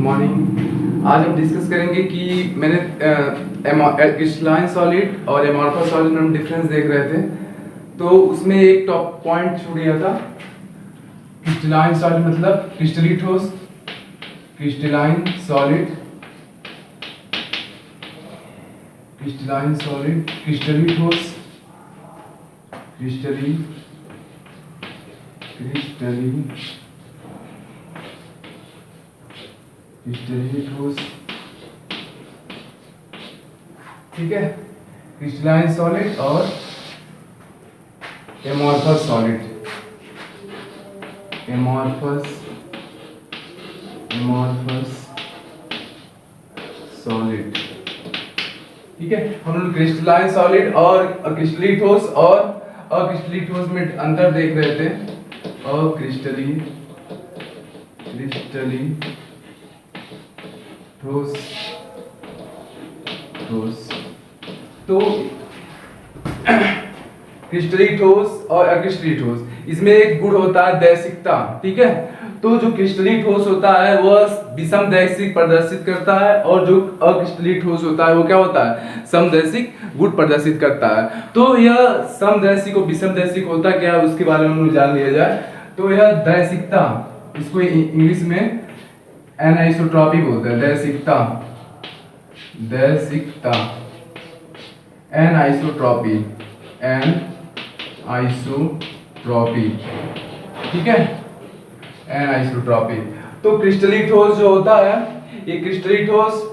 Morning. आज हम discuss करेंगे कि मैंने क्रिस्टलाइन सॉलिड और एमॉर्फस सॉलिड में हम डिफरेंस देख रहे थे, तो उसमें एक टॉप पॉइंट छूट गया था। क्रिस्टलाइन सॉलिड मतलब क्रिस्टली ठोस, क्रिस्टलाइन सॉलिड, क्रिस्टलाइन सॉलिड, क्रिस्टली ठोस, क्रिस्टली ठोस, ठीक है, क्रिस्टलाइन सॉलिड और एमॉर्फस सॉलिड, एमॉर्फस सॉलिड, ठीक है। हम लोग क्रिस्टलाइन सॉलिड और क्रिस्टली ठोस और अक्रिस्टली ठोस में अंतर देख रहे थे। अक्रिस्टली ठोस, तो क्रिस्टली ठोस और अक्रिस्टली ठोस, इसमें एक गुण होता है दैशिकता, ठीक है। तो जो क्रिस्टली ठोस होता है वह विषम दैशिक प्रदर्शित करता है और जो अक्रिस्टली ठोस होता है वो क्या होता है, समदैशिक गुण प्रदर्शित करता है। तो यह समदैशिक और विषम दैशिक होता क्या है उसके बारे में जान लिया जाए। तो यह दैशिकता, इसको इंग्लिश में एनआइसोट्रॉपी बोलते हैं, दैशिकता, एनआइसोट्रॉपी, ठीक है, एनआइसोट्रॉपी। तो क्रिस्टली ठोस जो होता है, ये क्रिस्टली ठोस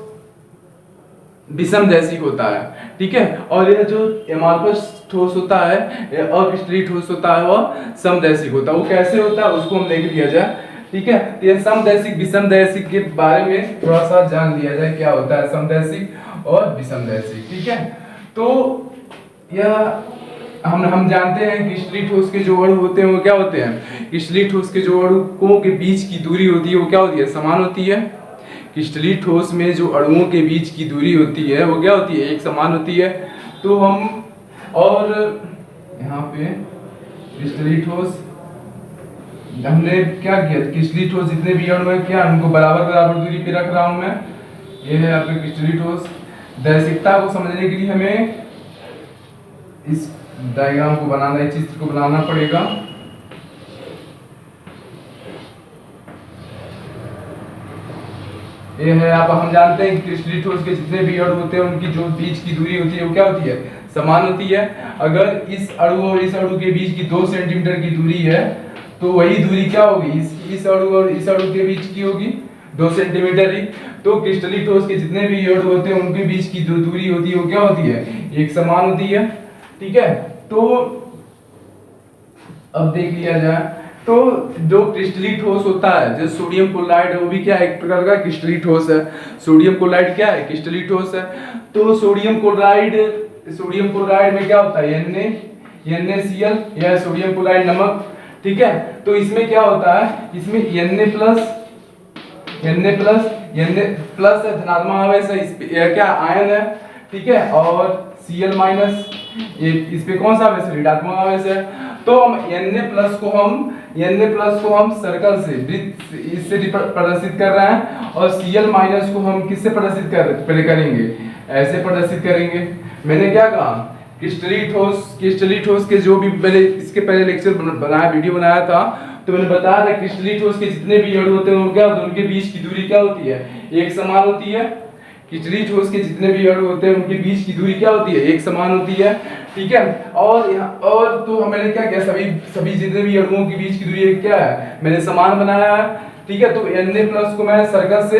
विषम दैशिक होता है, ठीक है। और यह जो एमॉर्फस ठोस होता है, अक्रिस्टली ठोस होता है, वह समदैशिक होता है। वो कैसे होता है उसको हम देख लिया जाए, ठीक है। तो यह समदैशिक विषम दैशिक के बारे में थोड़ा सा जान लिया जाए, क्या होता है समदैशिक और विषम दैशिक, ठीक है। तो यह हम जानते हैं कि क्रिस्टली ठोस के जो अणु होते हैं वो क्या होते हैं, क्रिस्टली ठोस के जो अणुओं के बीच की दूरी होती है वो क्या होती है, समान होती है। क्रिस्टली ठोस में जो अणुओं के बीच की दूरी होती है वो क्या होती है, एक समान होती है। तो हम और यहाँ पे क्रिस्टली ठोस हमने क्या किया, क्रिस्टली ठोस जितने भी अणु हैं क्या उनको बराबर दूरी पे रख रहा हूं मैं। ये है आपके क्रिस्टली ठोस। दैशिकता को समझने के लिए हमें इस डायग्राम को बनाना, इस चित्र को बनाना पड़ेगा। ये है आप, हम जानते हैं कि क्रिस्टली ठोस के जितने भी अणु होते हैं उनकी जो बीच की दूरी होती है वो क्या होती है, समान होती है। अगर इस अणु और इस अणु के बीच की 2 सेंटीमीटर की दूरी है तो वही दूरी क्या होगी, इस अणु और इस अणु के बीच की होगी 2 सेंटीमीटर ही। तो क्रिस्टली ठोस के जितने भी अणु होते हैं उनके बीच की जो दूरी होती है वो क्या होती है, एक समान होती है, ठीक है। तो अब देख लिया जाए, तो जो क्रिस्टली ठोस होता है, जो सोडियम क्लोराइड है वो भी क्या एक प्रकार का क्रिस्टली ठोस है। सोडियम क्लोराइड क्या है, क्रिस्टली ठोस है। तो सोडियम क्लोराइड में क्या होता है, NaCl, यह सोडियम क्लोराइड नमक, ठीक है। तो इसमें क्या होता है, इसमें Na प्लस धनात्मक आवेश है, इस पे क्या आयन है, ठीक है। और Cl माइनस, ये इस पे कौन सा आवेश है, ऋणात्मक आवेश है। तो हम Na प्लस को हम सर्कल से, वृत्त इससे प्रदर्शित कर रहे हैं, और Cl माइनस को हम किससे प्रदर्शित करेंगे, ऐसे प्रदर्शित करेंगे। मैंने क्या कहा, क्रिस्टली ठोस के जो भी मैंने इसके पहले लेक्चर बनाया, वीडियो बनाया था, तो मैंने बताया था क्रिस्टली ठोस के जितने भी अणु होते हैं वो क्या होते हैं, उनके बीच की दूरी क्या होती है, एक समान होती है। क्रिस्टली ठोस के जितने भी अणु होते हैं उनके बीच की दूरी क्या होती है, एक समान होती है, ठीक है। और तो मैंने क्या किया, सभी जितने भी अणुओं के बीच की दूरी क्या है, मैंने समान बनाया है, ठीक है। तो Na प्लस को मैं सर्कल से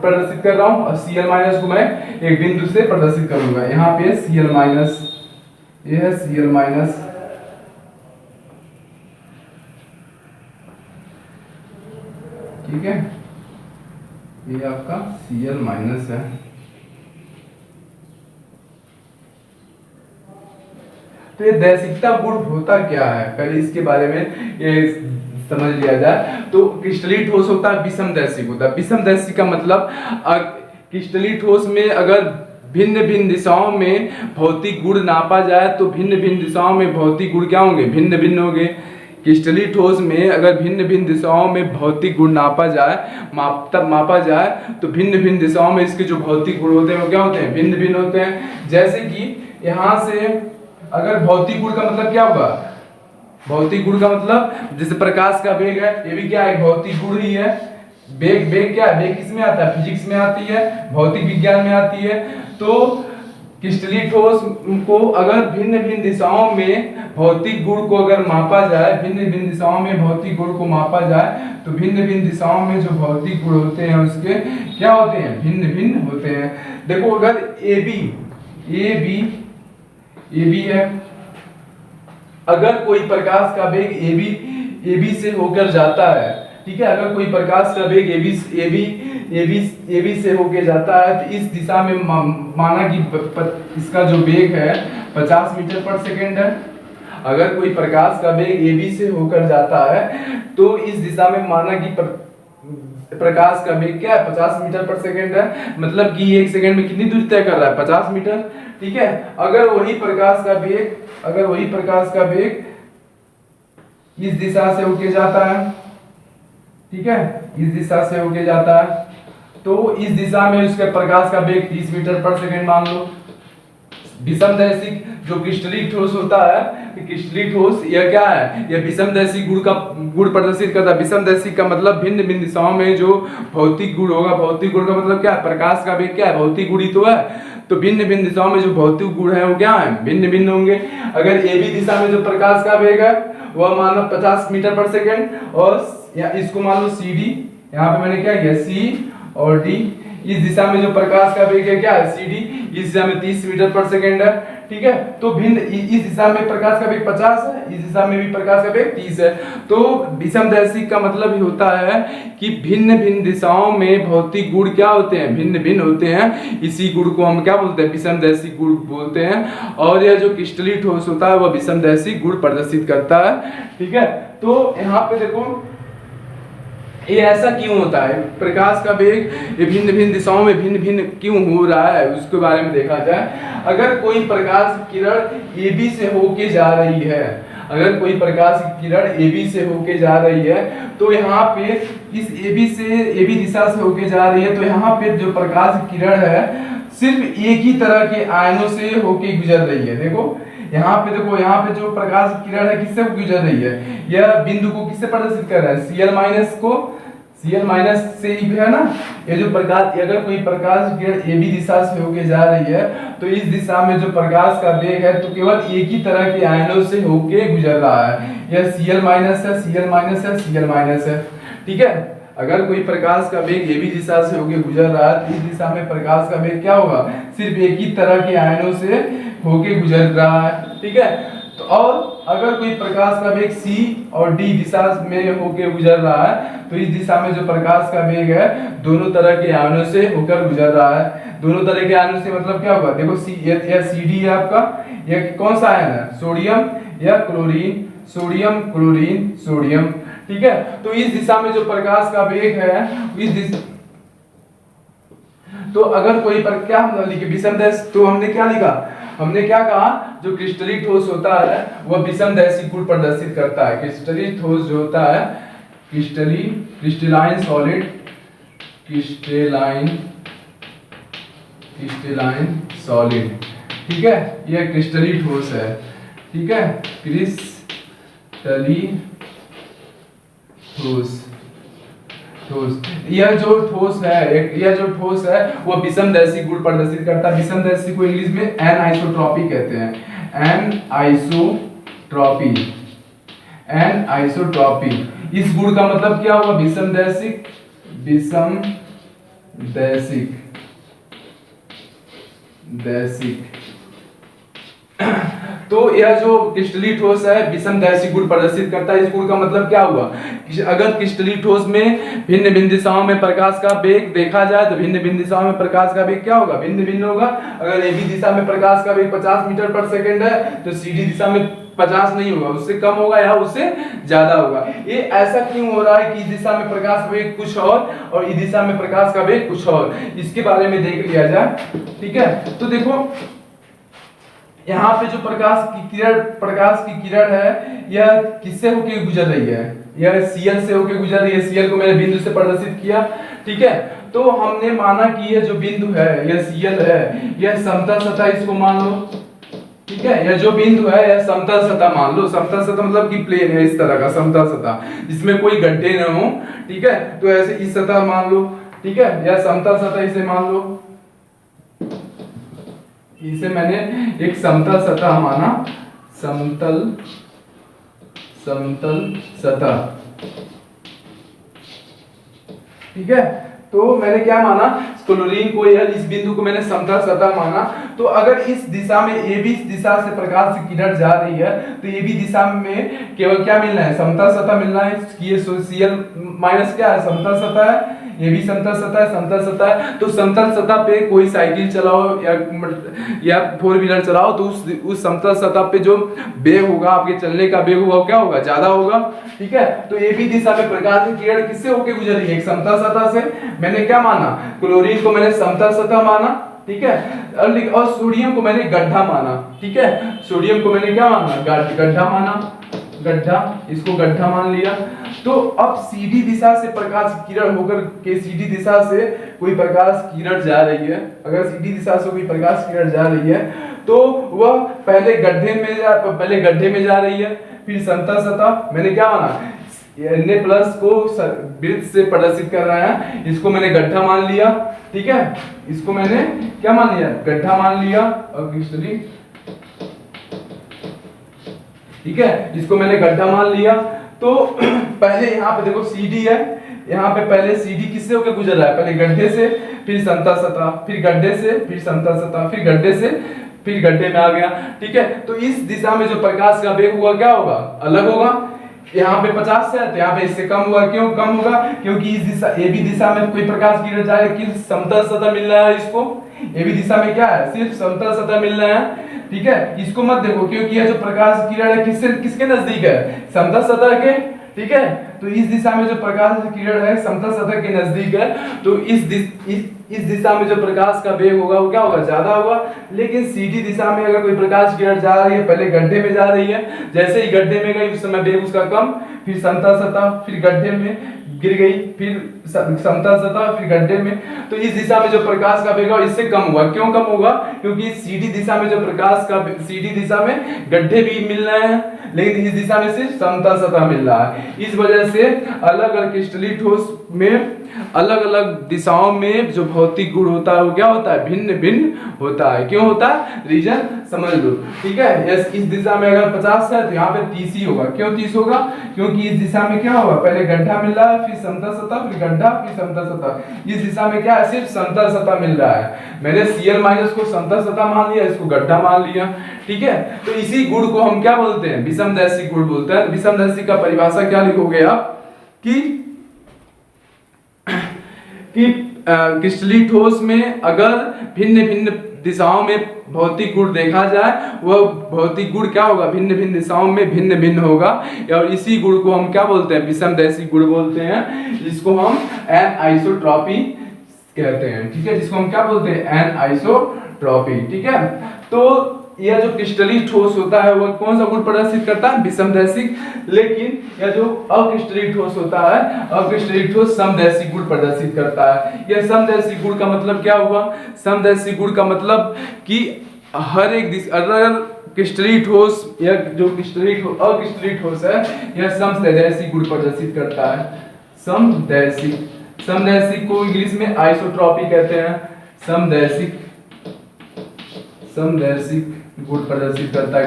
प्रदर्शित कर रहा हूँ और Cl माइनस को मैं एक बिंदु से प्रदर्शित करूंगा। यहाँ पे Cl माइनस, ये है Cl माइनस, ठीक है, ये आपका Cl माइनस है। तो ये दैशिकता गुण होता क्या है, पहले इसके बारे में ये समझ लिया जाए। तो क्रिस्टली ठोस होता है विषम दैशिक होता है। विषम दैशिक का मतलब क्रिस्टली ठोस में अगर भिन्न भिन्न दिशाओं में भौतिक गुण नापा जाए तो भिन्न भिन्न दिशाओं में भौतिक गुण क्या होंगे, भिन्न भिन्न होंगे। क्रिस्टलीय ठोस में अगर भिन्न भिन्न दिशाओं में भौतिक गुण मापा जाए तो भिन्न भिन्न दिशाओं में इसके जो भौतिक गुण होते हैं वो क्या होते हैं, भिन्न भिन्न होते हैं। जैसे कि यहाँ से अगर भौतिक गुण का मतलब क्या होगा, भौतिक गुण का मतलब जैसे प्रकाश का वेग है, ये भी क्या है, भौतिक गुण ही है। वेग क्या है, वेग किस में आता है, फिजिक्स में आती है, भौतिक विज्ञान में आती है। तो क्रिस्टलीय ठोस को अगर भिन्न भिन्न दिशाओं में भौतिक गुण को अगर मापा जाए, भिन्न भिन्न दिशाओं में भौतिक गुण को मापा जाए तो भिन्न भिन्न दिशाओं में जो भौतिक गुण होते हैं उसके क्या होते हैं, भिन्न भिन्न होते हैं। देखो अगर ए बी है, अगर कोई प्रकाश का वेग ए बी से होकर जाता है, ठीक है, अगर कोई प्रकाश का वेग ए बी से होकर जाता है तो इस दिशा में माना कि इसका जो वेग है 50 मीटर पर सेकेंड है। अगर कोई प्रकाश का वेग ए बी से होकर जाता है तो इस दिशा में माना कि प्रकाश का वेग क्या है, 50 मीटर पर सेकेंड है। मतलब कि 1 सेकेंड में कितनी दूरी तय कर रहा है, 50 मीटर, ठीक है। अगर वही प्रकाश का वेग इस दिशा से होके जाता है, ठीक है, इस दिशा से होके जाता है तो इस दिशा में उसके प्रकाश का वेग 30 मीटर पर सेकेंड मान लो। विषमदैशिक जो क्रिस्टलीय ठोस होता है, क्रिस्टलीय ठोस यह क्या है, यह विषमदैशिक गुण प्रदर्शित करता है। विषमदैशिक का मतलब भिन्न भिन्न दिशाओं में जो भौतिक गुण होगा, भौतिक गुण का मतलब क्या है, प्रकाश का वेग क्या है, भौतिक गुण ही तो है। तो भिन्न भिन्न दिशाओं में जो भौतिक गुण है वो क्या है, भिन्न भिन्न होंगे। अगर ए बी दिशा में जो प्रकाश का वेग है वह मान लो 50 मीटर पर सेकेंड, और इसको मान लो सी डी, यहाँ पे मैंने क्या किया, सी और डी। इस दिशा में जो प्रकाश का वेग है क्या है, सी डी, इस दिशा में 30 मीटर पर सेकेंड है, ठीक है। तो भिन्न इस दिशा में प्रकाश का वेग 50 है, इस दिशा में भी प्रकाश का वेग 30 है। तो विषमदैशिक का मतलब ही होता है कि भिन्न भिन्न दिशाओं में भौतिक गुण क्या होते हैं, भिन्न भिन्न होते हैं। इसी गुण को हम क्या बोलते हैं, विषमदैशिक गुण बोलते हैं। और यह जो क्रिस्टलीय ठोस होता है वह विषमदैशिक गुण प्रदर्शित करता है, ठीक है। तो यहाँ पे देखो ये ऐसा क्यों होता है, प्रकाश का वेग ये भिन्न भिन्न दिशाओं में भिन्न भिन्न क्यों हो रहा है उसके बारे में देखा जाए। अगर कोई प्रकाश किरण ए बी से होके जा रही है, अगर कोई प्रकाश की किरण ए बी से होके जा रही है तो यहाँ पे इस ए बी दिशा से होके जा रही है, तो यहाँ पे जो प्रकाश की किरण है सिर्फ एक ही तरह के आयनों से होके गुजर रही है। देखो यहाँ पे, देखो यहाँ पे जो प्रकाश की किरण है किससे गुजर रही है, यह बिंदु को किससे प्रदर्शित कर रहा है, Cl माइनस को, Cl माइनस से ही है ना। ये जो प्रकाश, अगर कोई प्रकाश की किरण ए बी दिशा से होके जा रही है तो इस दिशा में जो प्रकाश का वेग है तो केवल एक ही तरह के आयनों से होके गुजर रहा है। यह Cl माइनस है, Cl माइनस है, Cl माइनस है, ठीक है। अगर कोई प्रकाश का वेग ए बी दिशा से होके गुजर रहा है तो इस दिशा में प्रकाश का वेग क्या होगा, सिर्फ एक ही तरह के आयनों से होके गुजर रहा है, ठीक है। तो और अगर कोई प्रकाश का वेग सी और डी दिशा में होके गुजर रहा है तो इस दिशा में जो प्रकाश का वेग है दोनों तरह के आयनों से होकर गुजर रहा है। दोनों तरह के आयनों से मतलब क्या होगा, देखो यह सी डी है आपका, यह कौन सा आयन है, सोडियम या क्लोरीन, सोडियम क्लोरीन सोडियम, ठीक है। तो इस दिशा में जो प्रकाश का वेग है इस दिशा, तो अगर कोई पर क्या हम लिखे विषमदैश, तो हमने क्या लिखा, हमने क्या कहा, जो क्रिस्टलीय ठोस होता है वह विषमदैशिक गुण प्रदर्शित करता है। क्रिस्टलीय ठोस जो होता है, क्रिस्टलाइन सॉलिड, क्रिस्टलाइन सॉलिड, ठीक है, यह क्रिस्टलीय ठोस है, ठीक है, क्रिस्टलीय ठोस। यह जो ठोस है वो विषमदैशिक गुण प्रदर्शित करता है। विषमदैशिक को इंग्लिश में एनआइसोट्रॉपी कहते हैं, एनआइसोट्रॉपी। इस गुण का मतलब क्या होगा, विषमदैशिक तो यह जो क्रिस्टलीय ठोस है विषमदैशिक गुण प्रदर्शित करता है। इस गुण का मतलब क्या हुआ, अगर क्रिस्टलीय ठोस में भिन्न भिन्न दिशाओं में प्रकाश का वेग देखा जाए तो भिन्न भिन्न दिशाओं में प्रकाश का वेग क्या होगा, भिन्न भिन्न होगा। अगर ए बी दिशा में प्रकाश का वेग 50 मीटर पर सेकेंड है तो सी डी दिशा में 50 नहीं होगा, उससे कम होगा या उससे ज्यादा होगा। ये ऐसा क्यों हो रहा है कि इस दिशा में प्रकाश का वेग कुछ और इस दिशा में प्रकाश का वेग कुछ और, इसके बारे में देख लिया जाए, ठीक है। तो देखो यहाँ पे जो प्रकाश की किरण है यह किससे होके गुजर रही है, यह Cl से होके गुजर रही है। Cl को मैंने बिंदु से प्रदर्शित किया, ठीक है। तो हमने माना कि यह जो बिंदु है यह Cl है, यह समतल सतह, इसको मान लो, ठीक है। यह जो बिंदु है यह समतल सतह मान लो। समतल सतह मतलब कि प्लेन है, इस तरह का समतल सतह जिसमें कोई गड्ढे न हो, ठीक है। तो ऐसे इस सतह मान लो, ठीक है। यह समतल सतह इसे मान लो, इसे मैंने एक समतल सतह माना, समतल सतह, ठीक है। तो मैंने क्या माना, क्लोरीन को या इस बिंदु को मैंने समतल सतह माना। तो अगर इस दिशा में AB दिशा से प्रकाश की किरण जा रही है तो AB दिशा में केवल क्या मिलना है, समतल सतह मिलना है। ये Cl माइनस क्या है, समतल सतह है। ये भी समतल सतह है, समतल सतह है। तो समतल सतह पे कोई साइकिल चलाओ या फोर व्हीलर चलाओ तो उस समतल सतह पे जो वेग होगा, आपके चलने का वेग होगा, क्या होगा, ज्यादा होगा, ठीक है। तो AB दिशा में प्रकाश की किरण किससे होके गुजर रही है, एक समतल सतह से। मैंने क्या माना, क्लोरीन को मैंने समतल सतह माना, ठीक है। और सोडियम को मैंने गड्ढा माना, ठीक है। सोडियम को मैंने क्या माना, गड्ढा माना, गड्ढा, इसको गड्ढा मान लिया। तो अब CD दिशा से प्रकाश किरण होकर के CD दिशा से कोई प्रकाश किरण जा रही है, अगर CD दिशा से कोई प्रकाश किरण जा रही है तो वह पहले गड्ढे में जा रही है, फिर समतल सतह। मैंने क्या माना, Na प्लस को वृत्त से प्रदर्शित कर रहा है, इसको मैंने गड्ढा मान लिया, ठीक है। इसको मैंने क्या मान लिया, गड्ढा मान लिया। और क्रिस्टली, ठीक है, इसको मैंने गड्ढा मान लिया। तो पहले यहाँ पे देखो CD है, यहाँ पे पहले CD किससे होकर गुजर रहा है, पहले गड्ढे से, फिर समतल सतह, फिर गड्ढे से, फिर समतल सतह, फिर गड्ढे से, फिर गड्ढे में आ गया, ठीक है। तो इस दिशा में जो प्रकाश का वेग होगा क्या होगा, अलग होगा। यहाँ पे 50 है तो यहाँ पे इससे कम होगा। क्यों कम होगा, क्योंकि इस दिशा AB दिशा में कोई प्रकाश किरण जाए, लेकिन समतल सतह मिल रहा है इसको। AB दिशा में क्या है, सिर्फ समतल सतह मिल रहा है, ठीक है। इसको मत देखो क्योंकि यह जो प्रकाश किरण है किसके नजदीक है, समतल सतह के, ठीक है। तो इस दिशा में जो प्रकाश किरण है समतल सतह के नजदीक है, तो इस दिशा में जो प्रकाश का वेग होगा वो क्या होगा, ज्यादा होगा। लेकिन CD दिशा में अगर कोई प्रकाश किरण जा रही है, पहले गड्ढे में जा रही है, जैसे ही गड्ढे में गई उस समय वेग उसका कम, फिर समतल सतह, फिर गड्ढे में गिर गई, फिर समतल सतह, फिर गड्ढे में। तो इस दिशा में जो प्रकाश का वेग है इससे कम होगा। क्यों कम होगा, क्योंकि CD दिशा में जो प्रकाश का CD दिशा में गड्ढे भी मिल रहे हैं, लेकिन इस दिशा में सिर्फ समतल सतह मिल रहा है। इस वजह से अलग अलग क्रिस्टलीय ठोस में अलग अलग दिशाओं में जो भौतिक गुण होता है वो क्या होता है, भिन्न भिन्न होता है। क्यों होता है, रीजन समझ लो, ठीक है। इस दिशा में अगर 50 है तो यहाँ पे 30 ही होगा। क्यों 30 होगा, क्योंकि इस दिशा में क्या होगा, पहले गड्ढा मिल रहा है, फिर समतल सतह, फिर गड्ढा, फिर समतल सतह। इस दिशा में क्या है, सिर्फ समतल सतह मिल रहा है। मैंने Cl माइनस को समतल सतह मान लिया, इसको गड्ढा मान लिया, ठीक है। तो इसी गुण को हम क्या बोलते हैं, विषमदैशिक गुण बोलते हैं। विषमदैशिक का परिभाषा क्या लिखोगे आप कि क्रिस्टलीय ठोस में अगर भिन्न भिन्न दिशाओं में भौतिक गुण देखा जाए, वह भौतिक गुण क्या होगा, भिन्न भिन्न दिशाओं में भिन्न भिन्न होगा। और इसी गुण को हम क्या बोलते हैं, विषमदैशिक गुण बोलते हैं, जिसको हम एनआइसोट्रॉपी कहते हैं, ठीक है। जिसको हम क्या बोलते हैं, एनआइसोट्रॉपी, ठीक है। तो यह जो क्रिस्टलीय ठोस होता है वह कौन सा गुण प्रदर्शित करता है, विषमदैशिक। लेकिन यह जो अक्रिस्टलीय ठोस होता है, अक्रिस्टलीय ठोस समदैशिक गुण प्रदर्शित करता है। यह समदैशिक गुण का मतलब क्या हुआ, समदैशिक गुण का मतलब कि हर एक अगर क्रिस्टलीय ठोस या जो अक्रिस्टलीय ठोस है यह समदैशिक गुण प्रदर्शित करता है। समदैशिक को इंग्लिश में आइसोट्रॉपी कहते हैं। समदैशिक गुण प्रदर्शित करता है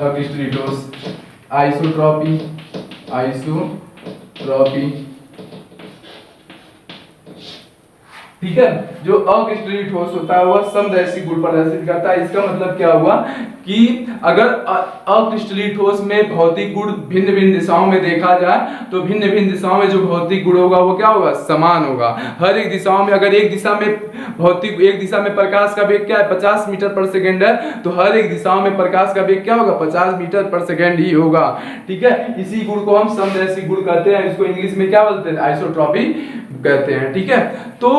अक्रिस्टलीय ठोस, आइसोट्रॉपी। ठीक है। जो अक्रिस्टलीय ठोस होता है वह समदैशिक गुण प्रदर्शित करता है। इसका मतलब क्या हुआ कि अगर अक्रिस्टलीय ठोस में भौतिक गुण भिन्न भिन्न दिशाओं में देखा जाए तो भिन्न भिन्न दिशाओं में जो भौतिक गुण होगा वो क्या होगा, समान होगा। हर एक दिशाओं में अगर एक दिशा में प्रकाश का वेग क्या है, 50 मीटर पर सेकेंड है, तो हर एक दिशाओं में प्रकाश का वेग क्या होगा, 50 मीटर पर सेकेंड ही होगा, ठीक है। इसी गुण को हम समदैशिक गुण कहते हैं। इसको इंग्लिश में क्या बोलते हैं, आइसोट्रॉपी कहते हैं, ठीक है। तो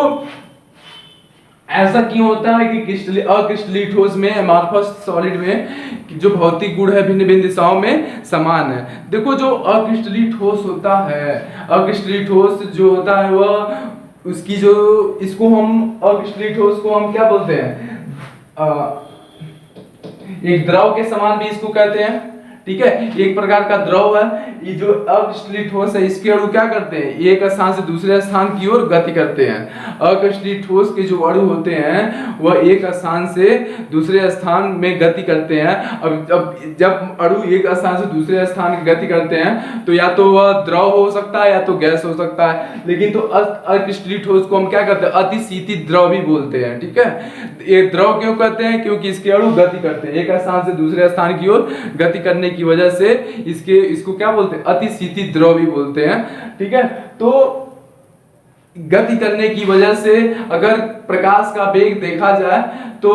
ऐसा क्यों होता है कि अक्रिस्टलीय ठोस में एमॉर्फस सॉलिड में जो भौतिक गुण है भिन्न भिन्न दिशाओं में समान है। देखो जो अक्रिस्टलीय ठोस होता है, अक्रिस्टलीय ठोस जो होता है वह उसकी जो इसको हम अक्रिस्टलीय ठोस को हम क्या बोलते हैं, एक द्रव के समान भी इसको कहते हैं। ठीक है, एक प्रकार का द्रव है। ये जो अक्रिस्टलीय ठोस है इसके अणु क्या करते हैं, एक स्थान से दूसरे स्थान की ओर गति करते हैं। अक्रिस्टलीय ठोस के जो अणु होते हैं वह एक स्थान से दूसरे स्थान में गति करते हैं। अब जब अणु एक स्थान से दूसरे स्थान की गति करते हैं तो या तो वह द्रव हो सकता है या तो गैस हो सकता है। लेकिन तो अक्रिस्टलीय ठोस को हम क्या करते हैं, अतिशीतित द्रव भी बोलते हैं। ठीक है, ये द्रव क्यों कहते हैं, क्योंकि इसके अणु गति करते हैं, एक स्थान से दूसरे स्थान की ओर गति करने की वजह से इसको क्या बोलते हैं, अतिशीतित द्रव भी बोलते हैं। ठीक है, तो गति करने की वजह से अगर प्रकाश का वेग देखा जाए तो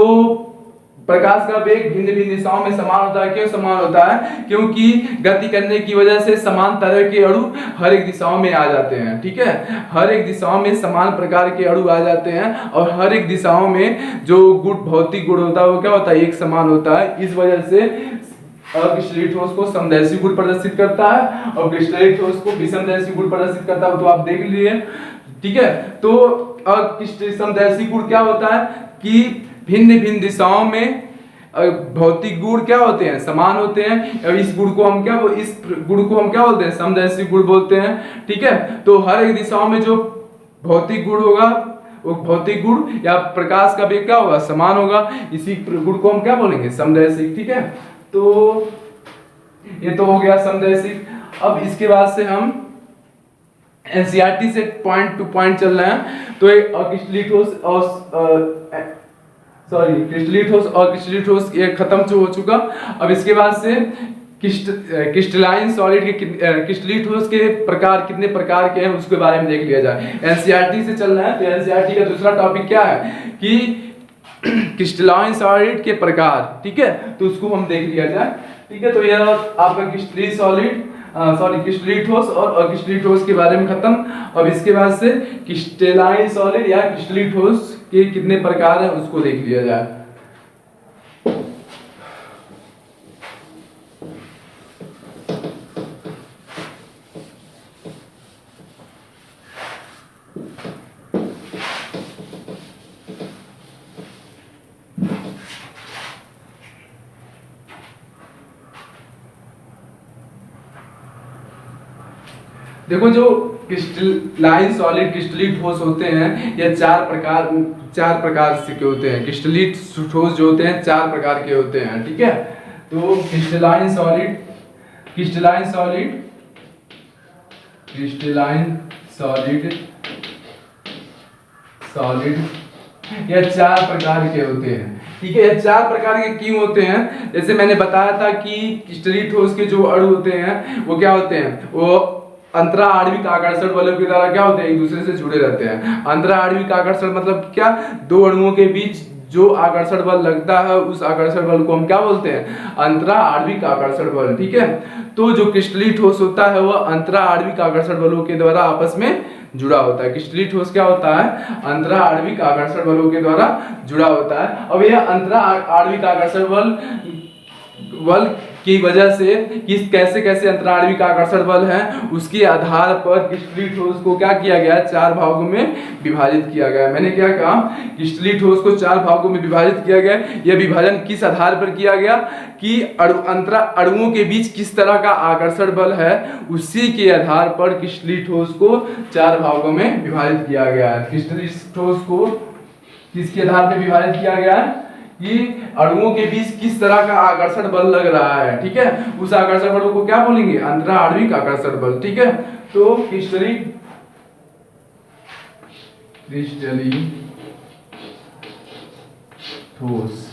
प्रकाश का वेग भिन्न भिन्न दिशाओं में समान होता है। क्यों समान होता है, क्योंकि गति करने की वजह से समान तरह के अणु हर एक दिशाओं में आ जाते हैं। ठीक है, हर एक दिशाओं में समान प्रकार के अणु आ जाते हैं और हर एक दिशाओं में जो गुण भौतिक गुण होता है वो क्या होता है, एक समान होता है। इस वजह से अक्रिस्टलीय ठोस को समदैशिक गुण प्रदर्शित करता है और क्रिस्टलीय ठोस को विषमदैशिक गुण प्रदर्शित करता है, तो आप देख लीजिए। ठीक है, तो अक्रिस्टलीय समदैशिक गुण क्या होता है कि भिन्न भिन्न दिशाओं में भौतिक गुण क्या होते हैं, समान होते हैं। अब इस गुण को हम क्या बोलते हैं, समदैशिक गुण बोलते हैं। ठीक है, तो हर एक दिशाओं में जो भौतिक गुण होगा वो भौतिक गुण या प्रकाश का वेग क्या होगा, समान होगा। इसी गुण को हम क्या बोलेंगे, समदैशिक। ठीक है, तो ये तो हो गया समदैशिक। अब इसके बाद से हम एनसीईआरटी से पॉइंट टू पॉइंट चल रहे हैं। तो एक क्रिस्टलीय ठोस और क्रिस्टलीय ठोस और क्रिस्टलीय ठोस ये खत्म हो चुका। अब इसके बाद से क्रिस्टलाइन सॉलिड के क्रिस्टलीय ठोस के प्रकार कितने प्रकार के हैं उसके बारे में देख लिया जाए। एनसीईआरटी से चल रहा है, तो एनसीईआरटी का दूसरा टॉपिक क्या है कि क्रिस्टलाइन सॉलिड के प्रकार। ठीक है, तो उसको हम देख लिया जाए। ठीक है, तो यह आपका क्रिस्टलीय सॉलिड क्रिस्टलीय ठोस और अक्रिस्टलीय ठोस के बारे में खत्म। अब इसके बाद से क्रिस्टलाइन सॉलिड या क्रिस्टलीय ठोस के कितने प्रकार हैं उसको देख लिया जाए। देखो जो क्रिस्टलाइन सॉलिड क्रिस्टलीय ठोस होते हैं ये चार प्रकार से के होते हैं। क्रिस्टलीय ठोस जो होते हैं चार प्रकार के होते हैं। ठीक है, तो क्रिस्टलाइन सॉलिड ये चार प्रकार के होते हैं। ठीक है, ये चार प्रकार के क्यों होते हैं, जैसे मैंने बताया था कि क्रिस्टलीय ठोस के जो अणु होते हैं वो क्या होते हैं, वो अंतरा आणविक आकर्षण बलों के द्वारा क्या होते हैं, एक दूसरे से जुड़े रहते हैं। अंतरा आणविक आकर्षण मतलब क्या, दो अणुओं के बीच जो आकर्षण बल लगता है उस आकर्षण बल को हम क्या बोलते हैं, अंतरा आणविक आकर्षण बल। ठीक है, तो जो क्रिस्टलीय ठोस होता है वह अंतरा आणविक आकर्षण बलों के द्वारा आपस में जुड़ा होता है। क्रिस्टलीय ठोस क्या होता है, अंतरा आणविक आकर्षण बलों के द्वारा जुड़ा होता है। अब यह अंतरा आणविक आकर्षण बल की वजह से कैसे कैसे अंतराणविक आकर्षण बल है उसके आधार पर क्रिस्टलीय ठोस को क्या किया गया, चार भागों में विभाजित किया गया। मैंने क्या कहा, क्रिस्टलीय ठोस को चार भागों में विभाजित किया गया। यह विभाजन किस आधार पर किया गया कि अणुओं के बीच किस तरह का आकर्षण बल है, उसी के आधार पर क्रिस्टलीय ठोस को चार भागों में विभाजित किया गया है। क्रिस्टलीय ठोस को किसके आधार पर विभाजित किया गया है कि अणुओं के बीच किस तरह का आकर्षण बल लग रहा है। ठीक है, उस आकर्षण बल को क्या बोलेंगे, अंतरा आणविक आकर्षण बल। ठीक है, तो क्रिस्टलीय ठोस।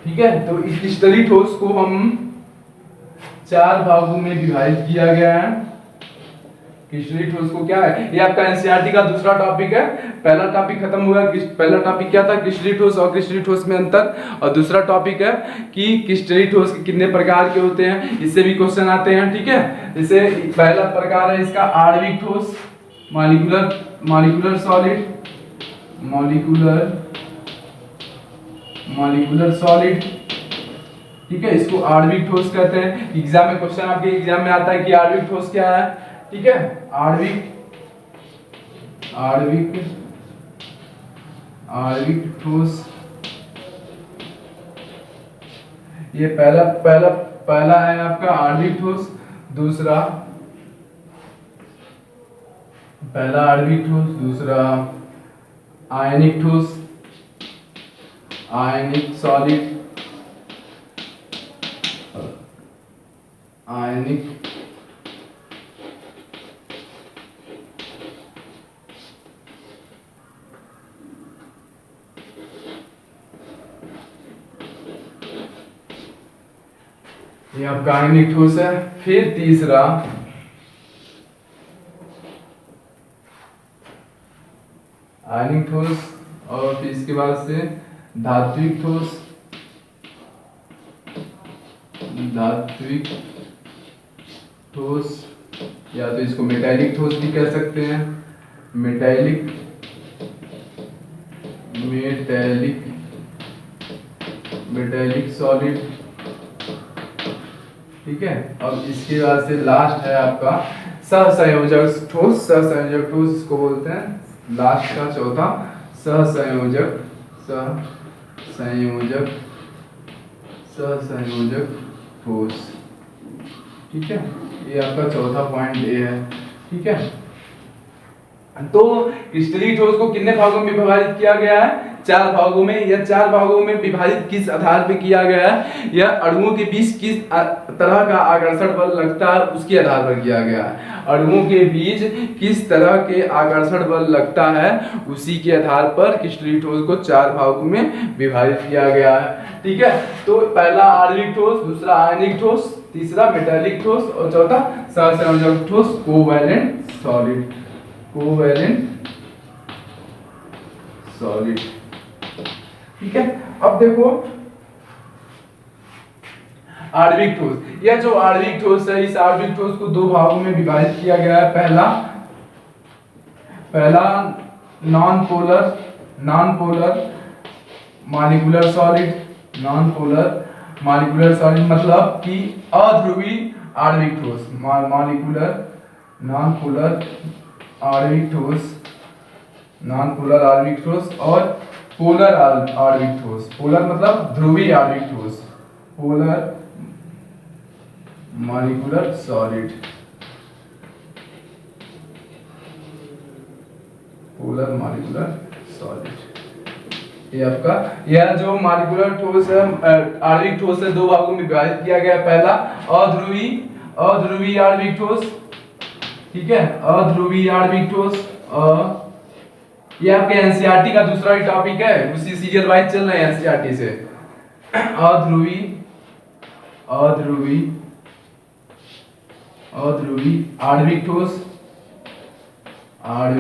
ठीक है, तो इस क्रिस्टलीय ठोस को हम चार भागों में विभाजित किया गया है। क्रिस्टलीय ठोस को क्या है, ये आपका एनसीईआरटी का दूसरा टॉपिक है। पहला टॉपिक खत्म हुआ, पहला टॉपिक क्या था, क्रिस्टलीय ठोस और क्रिस्टलीय ठोस में अंतर, और दूसरा टॉपिक है कि क्रिस्टलीय ठोस कितने प्रकार के होते हैं, इससे भी क्वेश्चन आते हैं। ठीक है, जैसे पहला प्रकार है इसका आणविक ठोस। मॉलिक्यूलर सॉलिड, मॉलिक्यूलर सॉलिड, ठीक है, इसको आणविक ठोस कहते हैं। एग्जाम में क्वेश्चन आपके एग्जाम में आता है कि आणविक ठोस क्या है, ठीक है, आणविक ठोस, ये पहला है आपका आणविक ठोस। दूसरा पहला आणविक ठोस, दूसरा आयनिक ठोस, आयनिक सॉलिड, आयनिक ये आपका आयनिक ठोस है। फिर तीसरा आयनिक ठोस, और फिर इसके बाद से धात्विक ठोस, धात्विक ठोस, या तो इसको मेटालिक ठोस भी कह सकते हैं, मेटालिक सॉलिड, ठीक है। अब इसके बाद से लास्ट है आपका सहसंयोजक ठोस। सहसंयोजक ठोस इसको बोलते हैं, लास्ट का चौथा सहसंयोजक ठोस, ठीक है। ये आपका चौथा पॉइंट ये है, ठीक है। तो क्रिस्टलीय ठोस को कितने भागों में विभाजित किया गया है? 4 भागों में। यह 4 भागों में विभाजित किस आधार पे किया गया है? यह अणुओं के बीच किस तरह का आकर्षण बल लगता है उसके आधार पर किया गया है। अणुओं के बीच किस तरह के आकर्षण बल लगता है उसी के आधार पर क्रिस्टलीय ठोस को 4 भागों में विभाजित किया गया है, ठीक है। तो पहला आणविक ठोस, दूसरा आयनिक ठोस, तीसरा मेटालिक ठोस और चौथा सहसंयोजक ठोस, कोवैलेंट सॉलिड, ठीक है। अब देखो आणविक ठोस, यह जो आणविक ठोस है, इस आणविक ठोस को 2 भागों में विभाजित किया गया है। पहला नॉन पोलर मॉलिक्यूलर सॉलिड, मतलब कि अध्रुवी आणविक ठोस, नॉन पोलर आणविक ठोस और पोलर आणविक ठोस। पोलर मतलब ध्रुवीय आणविक ठोस, पोलर मॉलिक्यूलर सॉलिड, ये आपका यह जो मॉलिक्यूलर ठोस है, आणविक ठोस है, 2 भागों में विभाजित किया गया है। पहला अध्रुवी आणविक ठोस, ठीक है, अध्रुवी आणविक ठोस। ये आपके एनसीईआरटी का दूसरा ही टॉपिक है, उसी सीरियल वाइज चल रहे हैं एनसीईआरटी से। अध्रुवी आणविक ठोस,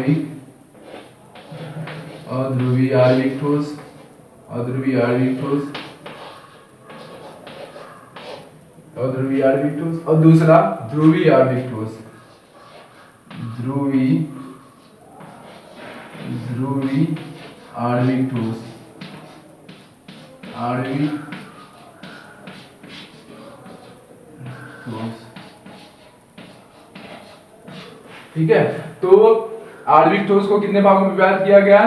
अध्रुवी आणविक ठोस, और दूसरा ध्रुवी आणविक ठोस, ध्रुवी आणविक ठोस, ठीक है। तो आणविक ठोस को कितने भागों में विभाजित किया गया?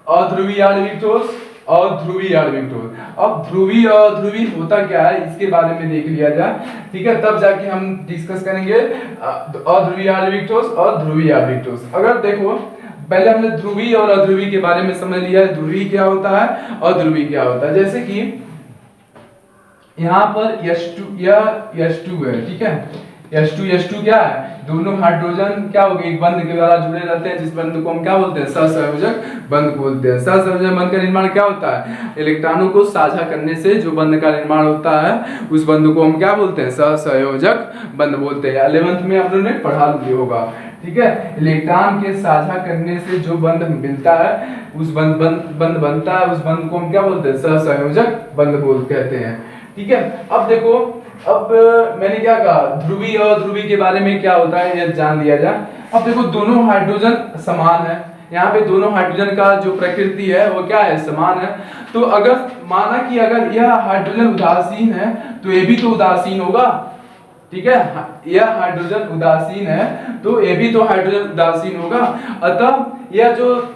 अध्रुवी आणविक ठोस और ध्रुवीय आणविक ठोस। अब ध्रुवीय और अध्रुवी होता क्या है इसके बारे में देख लिया जाए, ठीक है, तब जाके हम डिस्कस करेंगे अध्रुवीय आणविक ठोस और ध्रुवीय आणविक ठोस। अगर देखो पहले हमने ध्रुवीय और अध्रुवी के बारे में समझ लिया है, ध्रुवीय क्या होता है, अध्रुवी क्या होता है। जैसे कि यहाँ पर H2 है, ठीक है, H2 क्या है, दोनों हाइड्रोजन क्या हो गए, एक बंध के द्वारा जुड़े रहते हैं, जिस बंध को हम क्या बोलते हैं, सहसंयोजक बंध बोलते हैं। सहसंयोजक बंध का निर्माण क्या होता है, इलेक्ट्रॉनों को साझा करने से जो बंध का निर्माण होता है उस बंध को हम क्या बोलते हैं, सहसंयोजक बंध बोलते हैं। 11th में आप लोगों ने पढ़ा लिया होगा, ठीक है, इलेक्ट्रॉन के साझा करने से जो बंध मिलता है उस बंध बनता है, उस बंध को हम क्या बोलते हैं, सहसंयोजक बंध कहते हैं, ठीक है। अब देखो, अब मैंने क्या कहा, ध्रुवीय और अध्रुवी के बारे में क्या होता है ये जान लिया जाए। अब देखो दोनों हाइड्रोजन समान है, यहाँ पे दोनों हाइड्रोजन का जो प्रकृति है वो क्या है, समान है। तो अगर माना कि अगर यह हाइड्रोजन उदासीन है तो ये भी तो उदासीन होगा, ठीक है। यह हाइड्रोजन उदासीन है तो ये भी तो हाइड्रोजन उदासीन होगा। अतः यह जो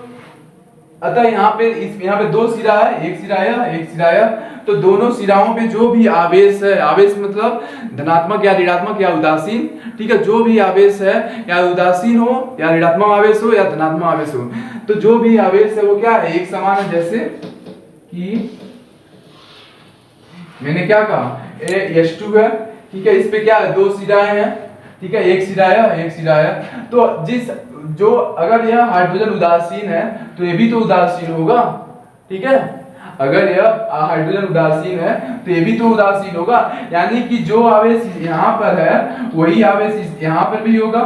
यहाँ पे दो सिरा है, एक सिरा है एक सिरा है, तो दोनों सिराओं पे जो भी आवेश है, आवेश मतलब धनात्मक या ऋणात्मक या उदासीन, ठीक है, जो भी आवेश है या उदासीन हो या ऋणात्मक आवेश हो या धनात्मक आवेश हो, तो जो भी आवेश है वो क्या है, एक समान है। जैसे कि मैंने क्या कहा, H2 है, ठीक है, इस पे क्या है, दो सिराएं हैं, ठीक है, एक सिरा है एक सिरा है। तो जो अगर यह हाइड्रोजन उदासीन है तो ये भी तो उदासीन होगा, ठीक है। अगर यह हाइड्रोजन उदासीन है तो ये भी तो उदासीन होगा, यानी कि जो आवेश यहाँ पर है वही आवेश यहाँ पर भी होगा,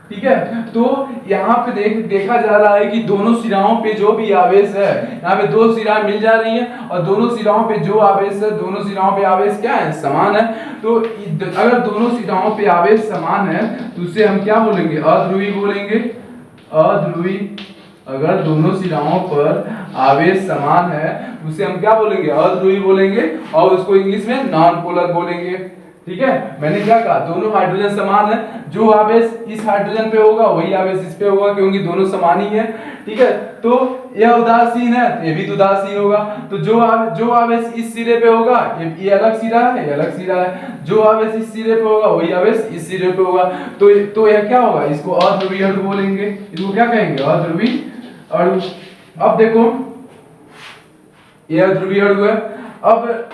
ठीक है। तो यहाँ पे देखा जा रहा है कि दोनों सिराओं पे जो भी आवेश है, यहाँ पे दो सिराएं मिल जा रही हैं और दोनों सिराओं पे जो आवेश है, दोनों सिराओं पे आवेश क्या है, समान है। तो अगर दोनों सिराओं पे आवेश समान है तो उसे हम क्या बोलेंगे, अध्रुवी बोलेंगे, अध्रुवी। अगर दोनों सिराओं पर आवेश समान है उसे हम क्या बोलेंगे, अध्रुवी बोलेंगे, और उसको इंग्लिश में नॉन पोलर बोलेंगे, ठीक है। मैंने क्या कहा, दोनों हाइड्रोजन समान है, जो आवेश इस हाइड्रोजन पे होगा वही आवेश इस पे होगा, क्योंकि दोनों समान ही है, ठीक है। तो यह उदासीन है तो ये भी तो उदासीन होगा। तो जो आवेश इस सिरे पे होगा, ये अलग सिरा है, ये अलग सिरा है, जो आवेश इस सिरे पे होगा वही आवेश इस सिरे पे होगा। तो यह क्या होगा, इसको अध्रुवी अणु बोलेंगे, इसको क्या कहेंगे, अध्रुवी अणु। अब देखो यह ध्रुवीय अणु है। अब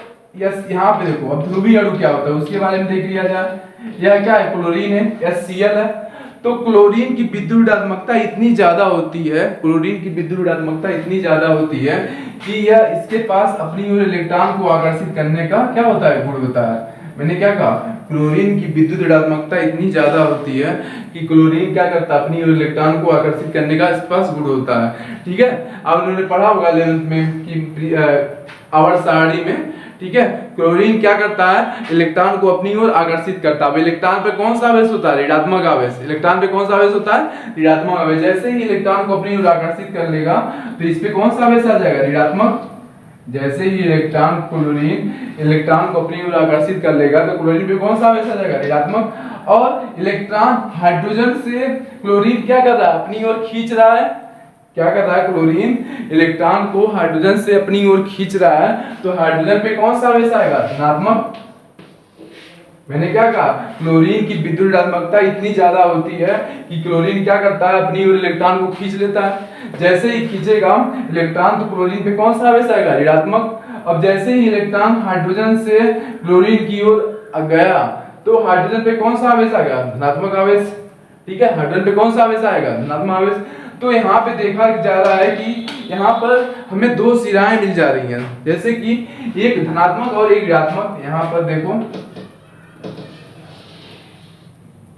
यहाँ पे देखो, अब ध्रुवीय अणु क्या होता है उसके बारे में देख लिया जाए। यह क्या है, क्लोरीन है, HCl है। तो क्लोरीन की विद्युत ऋणात्मकता इतनी ज्यादा होती है, क्लोरीन की विद्युत ऋणात्मकता इतनी ज्यादा होती है कि यह इसके पास अपनी ओर इलेक्ट्रॉन को आकर्षित करने का क्या होता है, गुण होता है। मैंने क्या कहा, क्लोरीन की विद्युत ऋणात्मकता इतनी ज्यादा होती है कि क्लोरीन क्या करता है, अपनी ओर इलेक्ट्रॉन को आकर्षित करने का इसके पास गुण होता है, ठीक है। अब उन्होंने पढ़ा होगा 11th में कि आवर्त सारणी में, ठीक है, क्लोरीन क्या करता है, इलेक्ट्रॉन को अपनी ओर आकर्षित करता है। इलेक्ट्रॉन पे कौन सा आवेश होता है, ऋणात्मक आवेश। इलेक्ट्रॉन पे कौन सा आवेश होता है, ऋणात्मक आवेश। जैसे ही इलेक्ट्रॉन को अपनी ओर आकर्षित कर लेगा तो इस पे कौन सा आवेश आ जाएगा, ऋणात्मक। जैसे ही इलेक्ट्रॉन क्लोरीन इलेक्ट्रॉन को अपनी ओर आकर्षित कर लेगा तो क्लोरीन पे कौन सा आवेश आ जाएगा, ऋणात्मक। और इलेक्ट्रॉन हाइड्रोजन से क्लोरीन क्या कर रहा है, अपनी ओर खींच रहा है। क्या कर रहा है, क्लोरीन इलेक्ट्रॉन को हाइड्रोजन से अपनी ओर खींच रहा है, तो हाइड्रोजन पे कौन सा आवेश आएगा, धनात्मक। मैंने क्या कहा, क्लोरीन की विद्युत ऋणात्मकता इतनी ज्यादा होती है कि क्लोरीन क्या करता है, अपनी ओर इलेक्ट्रॉन को खींच लेता है। जैसे ही खींचेगा इलेक्ट्रॉन तो क्लोरीन पे कौन सा आवेश आएगा, ऋणात्मक। अब जैसे ही इलेक्ट्रॉन हाइड्रोजन से क्लोरीन की ओर गया तो हाइड्रोजन पे कौन सा आवेश आएगा, धनात्मक आवेश, ठीक है। हाइड्रोजन पे कौन सा आवेश आएगा, धनात्मक आवेश। तो यहाँ पे देखा जा रहा है कि यहाँ पर हमें दो सिराएं मिल जा रही हैं, जैसे कि एक धनात्मक और एक ऋणात्मक। यहाँ पर देखो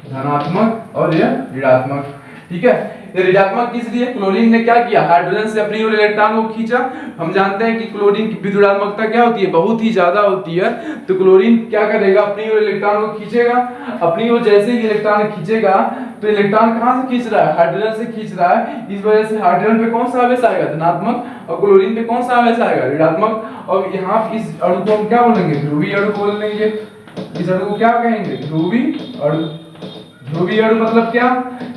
धनात्मक और यह ऋणात्मक, ठीक है। ये ऋणात्मक किस लिए, क्लोरीन ने क्या किया, हाइड्रोजन से अपनी ओर इलेक्ट्रॉन को खींचा। हम जानते हैं कि क्लोरीन की विद्युत ऋणात्मकता क्या होती है, बहुत ही ज्यादा होती है। तो क्लोरीन क्या करेगा, अपनी ओर इलेक्ट्रॉन को खींचेगा। अपनी ओर जैसे ही इलेक्ट्रॉन खींचेगा तो इलेक्ट्रॉन कहां से खींच रहा है, हाइड्रोजन से खींच रहा है। इस वजह से हाइड्रोजन पे कौन सा आवेश आएगा, धनात्मक, और क्लोरीन पे कौन सा आवेश आएगा, ऋणात्मक। और यहाँ इस अणु को हम क्या बोलेंगे, ध्रुवीय अणु बोल लेंगे। इस अणु को क्या कहेंगे, ध्रुवीय अणु। ध्रुवीय अणु मतलब क्या,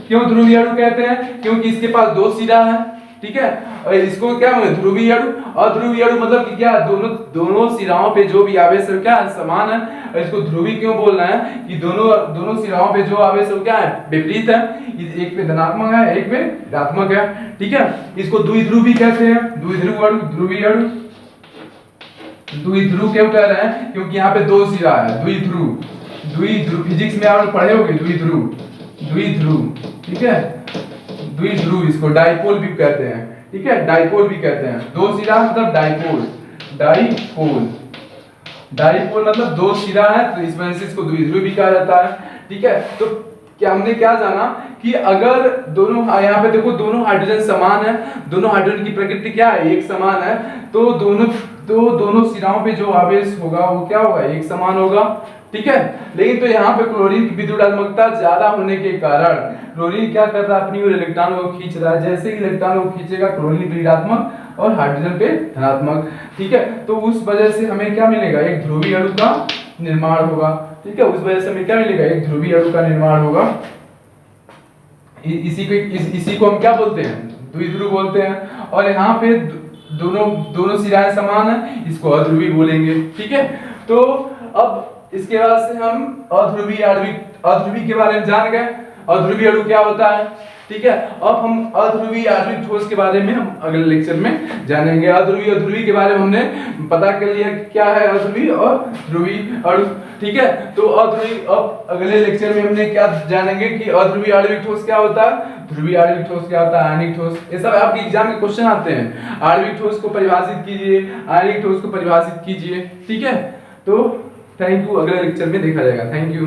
क्यों ध्रुवीय अणु कहते हैं, क्योंकि इसके पास दो सिरा है, ठीक है। और इसको क्या बोले, ध्रुवीय अणु। अध्रुवीय अणु मतलब कि क्या, दोनों सिराओं पे जो भी आवेश है क्या समान है। और इसको ध्रुवीय क्यों बोलना है कि दोनों सिराओं पे जो आवेश है क्या है, विपरीत है। एक पे धनात्मक है, एक पे ऋणात्मक है, ठीक है। इसको द्विध्रुवी कहते हैं, द्विध्रुव अणु, ध्रुवीय अणु। द्विध्रुव क्यों कह रहे हैं, क्योंकि यहाँ पे दो सिरा है, द्विध्रुव। फिजिक्स में आप पढ़े होंगे द्विध्रुव, ठीक है। द्विध्रुव, इसको डाइपोल भी कहते हैं, ठीक है, डाइपोल भी कहते हैं। दो सिरा मतलब डाइपोल मतलब दो सिरा है, तो इस वजह से इसको द्विध्रुव भी कहा जाता है, ठीक है। तो क्या हमने क्या जाना कि अगर दोनों, यहाँ पे देखो दोनों हाइड्रोजन समान है, दोनों हाइड्रोजन की प्रकृति क्या है, एक समान है। तो दोनों तो दोनों सिराओं पे जो आवेश होगा वो क्या होगा, एक समान होगा, ठीक है। लेकिन तो यहाँ पे क्लोरीन की विद्युदात्मकता ज्यादा होने के कारण क्लोरीन क्या कर रहा है, अपनी ओर इलेक्ट्रॉन को खींच रहा है। जैसे ही इलेक्ट्रॉन को खींचेगा क्लोरीन पे ऋणात्मक और हाइड्रोजन पे धनात्मक, ठीक है। तो उस वजह से हमें क्या मिलेगा, एक ध्रुवीय अणु का निर्माण होगा, ठीक है। उस वजह से हमें क्या मिलेगा, एक ध्रुवीय अणु का निर्माण होगा। इसी को हम क्या बोलते हैं, द्विध्रुव बोलते हैं। और यहाँ पे दोनों सिराएं समान है, इसको अध्रुवी बोलेंगे, ठीक है। तो अब इसके बाद से हम अध्रुवी के बारे में जान गए, अध्रुवीय अणु क्या होता है, ठीक है। अब हम अध्रुवीय आणविक ठोस के बारे में हम अगले लेक्चर में जानेंगे। अध्रुवी के बारे में हमने पता कर लिया क्या है अध्रुवी और ध्रुवीय अणु, ठीक है। तो अध्रुवी, अब अगले लेक्चर में हमने क्या जानेंगे कि अध्रुवीय आणविक ठोस क्या होता है, ध्रुवीय आणविक ठोस क्या होता है, आयनिक ठोस। ये सब आपके एग्जाम में क्वेश्चन आते हैं। आणविक ठोस को परिभाषित कीजिए, आयनिक ठोस को परिभाषित कीजिए, ठीक है। तो थैंक यू, अगले लेक्चर में देखा जाएगा। Thank you.